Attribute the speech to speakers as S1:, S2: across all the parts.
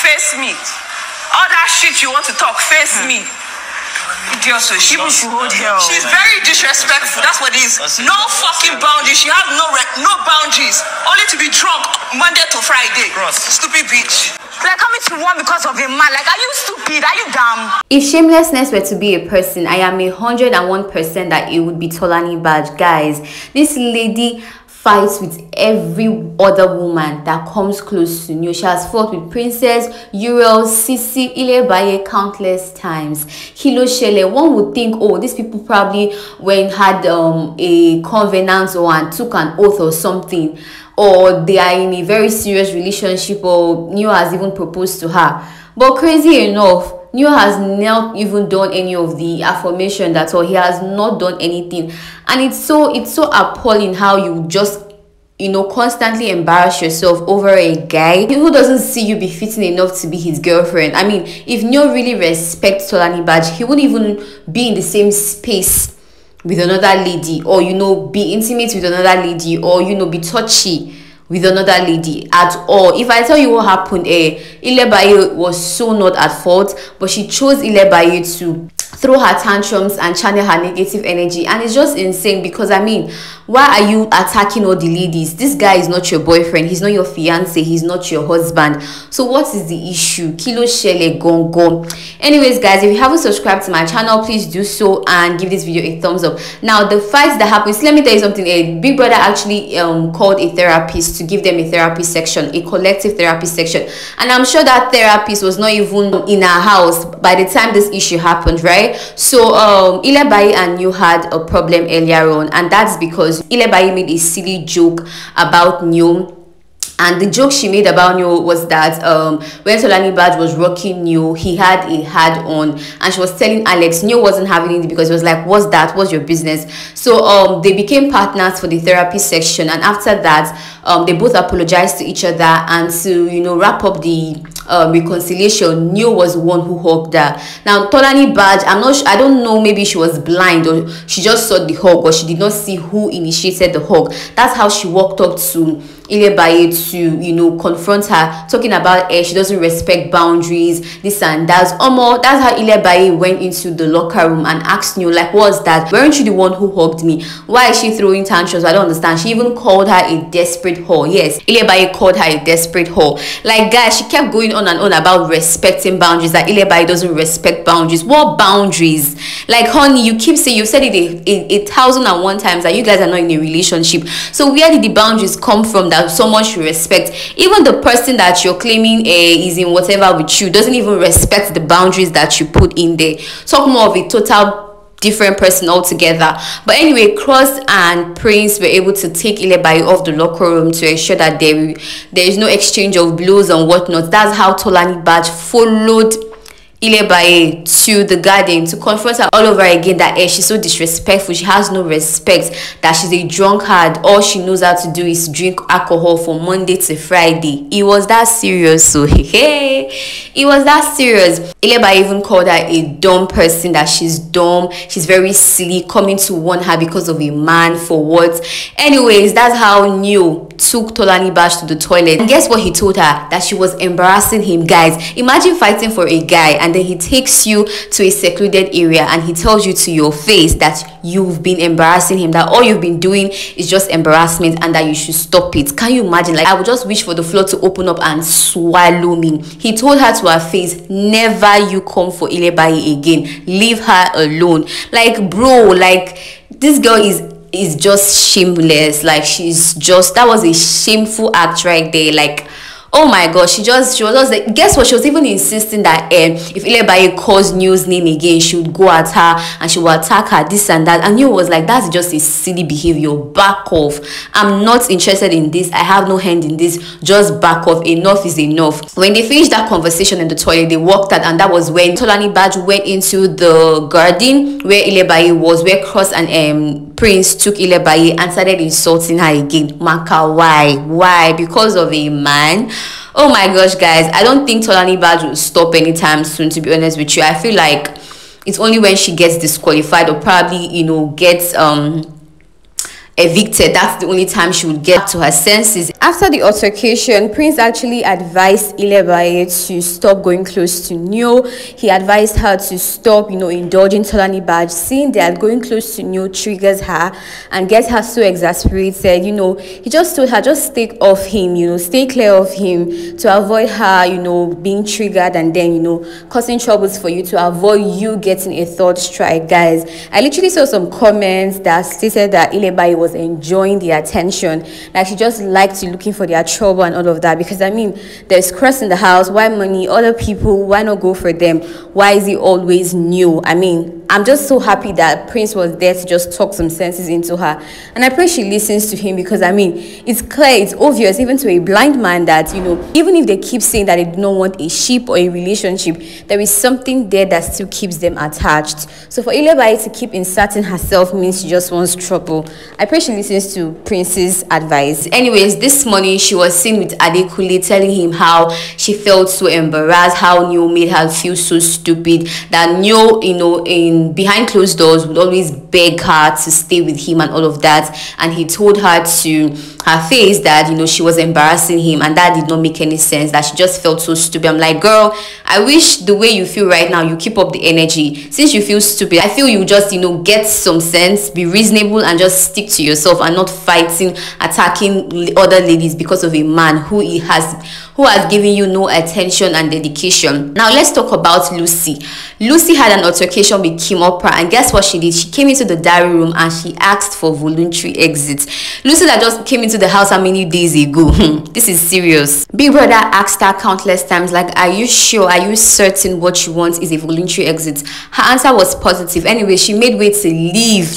S1: face me. All that shit you want to talk, face me. Idiot, so people should hold her. She's very disrespectful. That's what it is. No fucking boundaries. She has no boundaries. Only to be drunk Monday to Friday. Stupid bitch. Like coming to one because of a man. Like, are you stupid? Are you dumb?
S2: If shamelessness were to be a person, I am 101% that it would be Tolanibaj. Guys, this lady fights with every other woman that comes close to you. She has fought with Princess, Uriel, Sisi, Ilebaye countless times. Kilo Shele, one would think, oh, these people probably had a covenant or took an oath or something, or they are in a very serious relationship, or Neo has even proposed to her. But crazy enough, Neo has not even done any of the affirmation. That's all. He has not done anything, and it's so appalling how you just constantly embarrass yourself over a guy who doesn't see you befitting enough to be his girlfriend. I mean, if Neo really respects Tolanibaj, he wouldn't even be in the same space with another lady, or be intimate with another lady, or be touchy with another lady at all. If I tell you what happened, Ilebaye was so not at fault, but she chose Ilebaye to throw her tantrums and channel her negative energy, and it's just insane. Because I mean, why are you attacking all the ladies? This guy is not your boyfriend, he's not your fiance, he's not your husband. So what is the issue? Kilo Shele Gongo. Anyways guys, if you haven't subscribed to my channel, please do so and give this video a thumbs up. Now, the fights that happened, let me tell you something. Big Brother actually called a therapist to give them a therapy section, a collective therapy section, and I'm sure that therapist was not even in her house by the time this issue happened, right? So Ilebaye and Neo had a problem earlier on, and that's because Ilebaye made a silly joke about Neo. And the joke she made about Neo was that when Tolanibaj was rocking Neo, he had a hat on, and she was telling Alex Neo wasn't having it because it was like, what's that? What's your business? So they became partners for the therapy section, and after that they both apologized to each other, and to wrap up the reconciliation, Neo was the one who hugged her. Now Tolanibaj, I don't know, maybe she was blind or she just saw the hug, or she did not see who initiated the hug. That's how she walked up to Ilebaye to confront her, talking about she doesn't respect boundaries, this and that. That's how Ilebaye went into the locker room and asked Neo, like, what's that? Weren't you the one who hugged me? Why is she throwing tantrums? I don't understand. She even called her a desperate whore. Yes, Ilebaye called her a desperate whore. Like, guys, she kept going on and on about respecting boundaries, that Ilebaye doesn't respect boundaries. What boundaries? Like, honey, you keep saying, you've said it a 1,001 times that you guys are not in a relationship. So where did the boundaries come from that someone should respect? Even the person that you're claiming is in whatever with you doesn't even respect the boundaries that you put in there. Talk more of a total different person altogether. But anyway, Cries and Prince were able to take Ilebaye off the locker room to ensure that there is no exchange of blows and whatnot. That's how Tolanibaj followed Ilebaye to the garden to confront her all over again, that she's so disrespectful, she has no respect, that she's a drunkard, all she knows how to do is drink alcohol from Monday to Friday. It was that serious. So hey, it was that serious. Ilebaye even called her a dumb person, that she's dumb, she's very silly, coming to warn her because of a man, for what? Anyways, that's how Neo took Tolanibaj to the toilet, and guess what he told her? That she was embarrassing him. Guys, imagine fighting for a guy, and then he takes you to a secluded area and he tells you to your face that you've been embarrassing him, that all you've been doing is just embarrassment, and that you should stop it. Can you imagine? Like, I would just wish for the floor to open up and swallow me. He told her to her face, never you come for Ilebaye again, leave her alone. Like, bro, like, this girl is just shameless. Like, that was a shameful act right there. Like, oh my gosh, she was just like, guess what, she was even insisting that if Ilebaye calls Neo's name again, she would go at her and she would attack her, this and that. And Neo was like, that's just a silly behavior, back off, I'm not interested in this, I have no hand in this, just back off, enough is enough. When they finished that conversation in the toilet, they walked out, and that was when Tolanibaj went into the garden where Ilebaye was, where Cries and Prince took Ilebaye and started insulting her again. Maka, why? Because of a man? Oh my gosh, guys, I don't think Tolanibaj will stop anytime soon, to be honest with you. I feel like it's only when she gets disqualified, or probably gets evicted, that's the only time she would get to her senses. After the altercation, Prince actually advised Ilebaye to stop going close to Nyo. He advised her to stop, indulging Tolanibaj, seeing that going close to Nyo triggers her and gets her so exasperated. He just told her, just stay off him, stay clear of him, to avoid her, being triggered and then, causing troubles for you, to avoid you getting a third strike. Guys, I literally saw some comments that stated that Ilebaye was enjoying the attention, like she just liked looking for their trouble and all of that, because there's Cries in the house. Why money? Other people, why not go for them? Why is it always new? I'm just so happy that Prince was there to just talk some senses into her, and I pray she listens to him, because it's clear, it's obvious even to a blind man that even if they keep saying that they do not want a ship or a relationship, there is something there that still keeps them attached. So for Ilebaye to keep inserting herself means she just wants trouble. I pray she listens to Prince's advice. Anyways, this morning she was seen with Adekule telling him how she felt so embarrassed, how Nyo made her feel so stupid, that Nyo, in behind closed doors would always beg her to stay with him and all of that, and he told her to her face that she was embarrassing him, and that did not make any sense, that she just felt so stupid. I'm like, girl, I wish the way you feel right now, you keep up the energy. Since you feel stupid, I feel you just get some sense, be reasonable, and just stick to yourself and not fighting, attacking other ladies because of a man who has given you no attention and dedication. Now let's talk about Lucy. Lucy had an altercation with Kim Oprah, and guess what she did? She came into the diary room and she asked for voluntary exit. Lucy that just came into the house how many days ago? This is serious. Big Brother asked her countless times, like, are you sure, are you certain what you want is a voluntary exit? Her answer was positive. Anyway, she made way to leave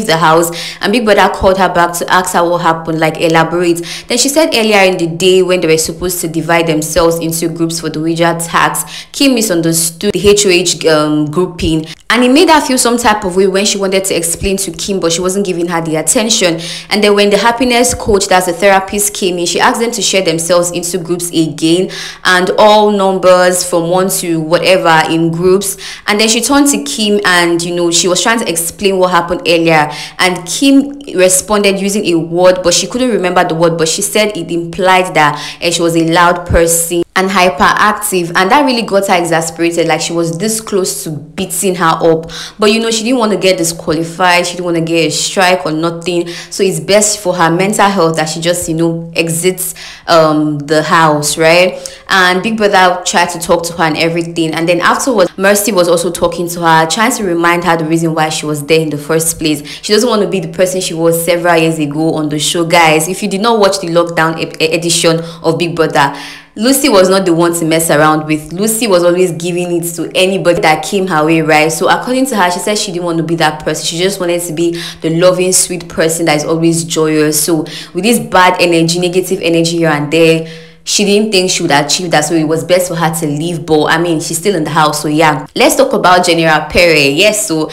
S2: the house, and Big Brother called her back to ask her what happened, like elaborate. Then she said earlier in the day, when they were supposed to divide themselves into groups for the Ouija tax, Kim misunderstood the HOH grouping, and it made her feel some type of way when she wanted to explain to Kim, but she wasn't giving her the attention. And then when the happiness coach, that's the therapist, came in, she asked them to share themselves into groups again, and all numbers from 1 to whatever in groups. And then she turned to Kim, and she was trying to explain what happened earlier, and Kim responded using a word, but she couldn't remember the word, but she said it implied that she was a loud person and hyperactive, and that really got her exasperated, like she was this close to beating her up. But she didn't want to get disqualified, she didn't want to get a strike or nothing, so it's best for her mental health that she just exits the house, right? And Big Brother tried to talk to her and everything, and then afterwards Mercy was also talking to her, trying to remind her the reason why she was there in the first place. She doesn't want to be the person she was several years ago on the show. Guys, if you did not watch the lockdown edition of Big Brother, Lucy was not the one to mess around with. Lucy was always giving it to anybody that came her way, right? So according to her, she said she didn't want to be that person. She just wanted to be the loving, sweet person that is always joyous. So with this bad energy, negative energy here and there, she didn't think she would achieve that, so it was best for her to leave. But she's still in the house, so yeah. Let's talk about General Pere. Yes, so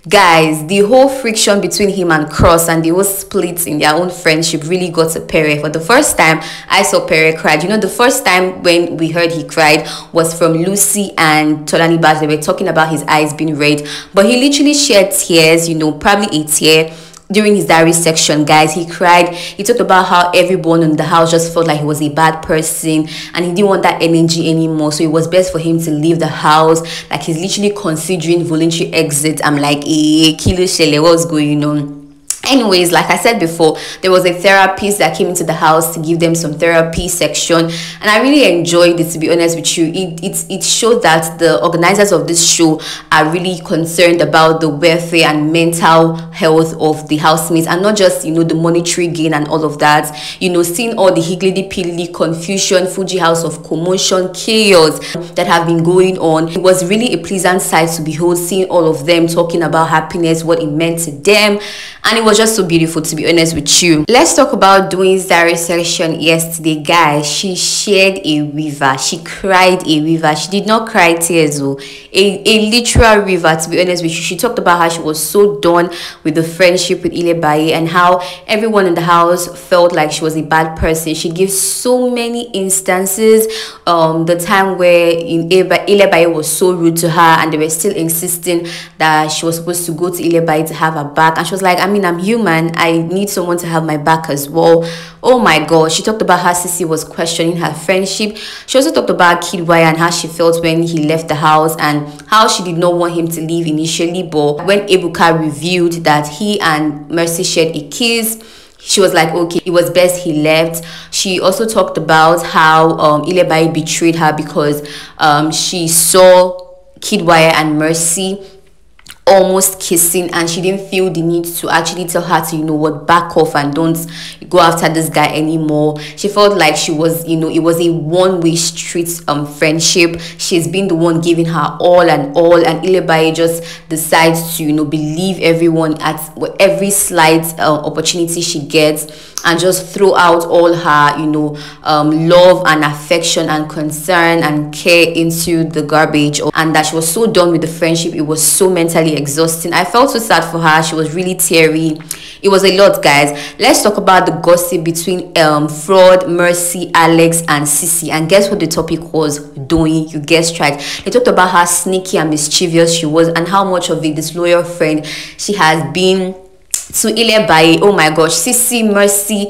S2: guys, the whole friction between him and Cross and the whole split in their own friendship really got to Pere. For the first time I saw Pere cried. The first time when we heard he cried was from Lucy and Tolanibaj. They were talking about his eyes being red, but he literally shed tears, probably a tear during his diary section. Guys, he cried. He talked about how everyone in the house just felt like he was a bad person and he didn't want that energy anymore, so it was best for him to leave the house. Like, he's literally considering voluntary exit. I'm like, kilo shele, what's going on? Anyways, like I said before, there was a therapist that came into the house to give them some therapy section, and I really enjoyed it, to be honest with you. It showed that the organizers of this show are really concerned about the welfare and mental health of the housemates, and not just the monetary gain and all of that. Seeing all the higgledy-piggledy confusion, Fuji house of commotion, chaos that have been going on, it was really a pleasant sight to behold, seeing all of them talking about happiness, what it meant to them, and it was just so beautiful, to be honest with you. Let's talk about Doyin's diary section yesterday. Guys, she shed a river. She cried a river. She did not cry tears though, a literal river, to be honest with you. She talked about how she was so done with the friendship with Ilebaye and how everyone in the house felt like she was a bad person. She gives so many instances, the time where Ilebaye was so rude to her and they were still insisting that she was supposed to go to Ilebaye to have her back, and she was like, mean, I'm human. I need someone to have my back as well. Oh my god, she talked about how Sissy was questioning her friendship. She also talked about Kidwire and how she felt when he left the house and how she did not want him to leave initially, but when Ebuka revealed that he and Mercy shared a kiss, she was like, okay, it was best he left. She also talked about how Ilebaye betrayed her because she saw Kidwire and Mercy almost kissing, and she didn't feel the need to actually tell her to, you know what, back off and don't go after this guy anymore. She felt like she was, you know, it was a one-way street friendship. She's been the one giving her all, and Ilebaye just decides to, you know, believe everyone at every slight opportunity she gets, and just throw out all her, you know, love and affection and concern and care into the garbage. And that she was so done with the friendship, it was so mentally exhausting. I felt so sad for her. She was really teary. It was a lot, guys. Let's talk about the gossip between Fraud, Mercy, Alex, and Sissy. And guess what the topic was? Doyin. You guessed right. They talked about how sneaky and mischievous she was, and how much of a disloyal friend she has been to Ilebaye. Oh my gosh, Sissy, Mercy,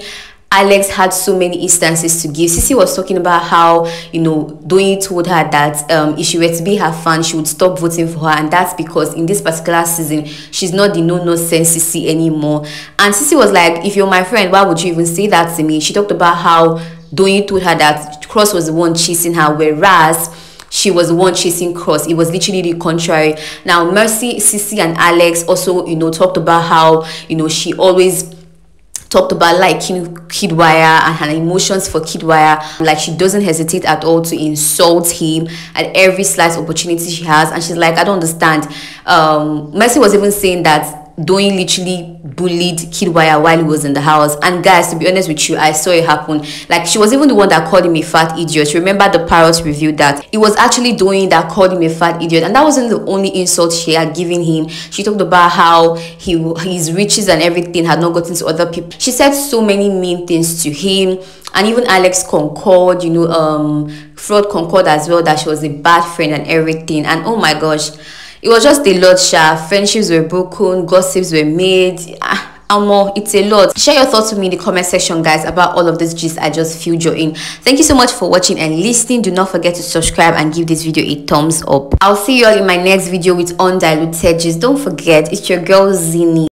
S2: Alex had so many instances to give. Sissy was talking about how, you know, Doyin told her that if she were to be her fan, she would stop voting for her, and that's because in this particular season she's not the no-nonsense Sissy anymore. And Sissy was like, if you're my friend, why would you even say that to me? She talked about how Doyin told her that Cross was the one chasing her, whereas she was the one chasing Cross. It was literally the contrary. Now Mercy, Sissy, and Alex also, you know, talked about how, you know, she always talked about liking Kidwire and her emotions for Kidwire. Like, she doesn't hesitate at all to insult him at every slight opportunity she has. And she's like, I don't understand. Mercy was even saying that Doyin literally bullied Kidwire while he was in the house. And guys, to be honest with you, I saw it happen. Like, she was even the one that called him a fat idiot. Remember the Parrot review that it was actually Doyin that called him a fat idiot, and that wasn't the only insult she had given him. She talked about how his riches and everything had not gotten to other people. She said so many mean things to him. And even Alex concurred, you know, Fraud concurred as well, that she was a bad friend and everything. And oh my gosh, it was just a lot, sha. Friendships were broken, gossips were made. It's a lot. Share your thoughts with me in the comment section, guys, about all of this gist I just filled you in. Thank you so much for watching and listening. Do not forget to subscribe and give this video a thumbs up. I'll see you all in my next video with undiluted gist. Don't forget, it's your girl Zini.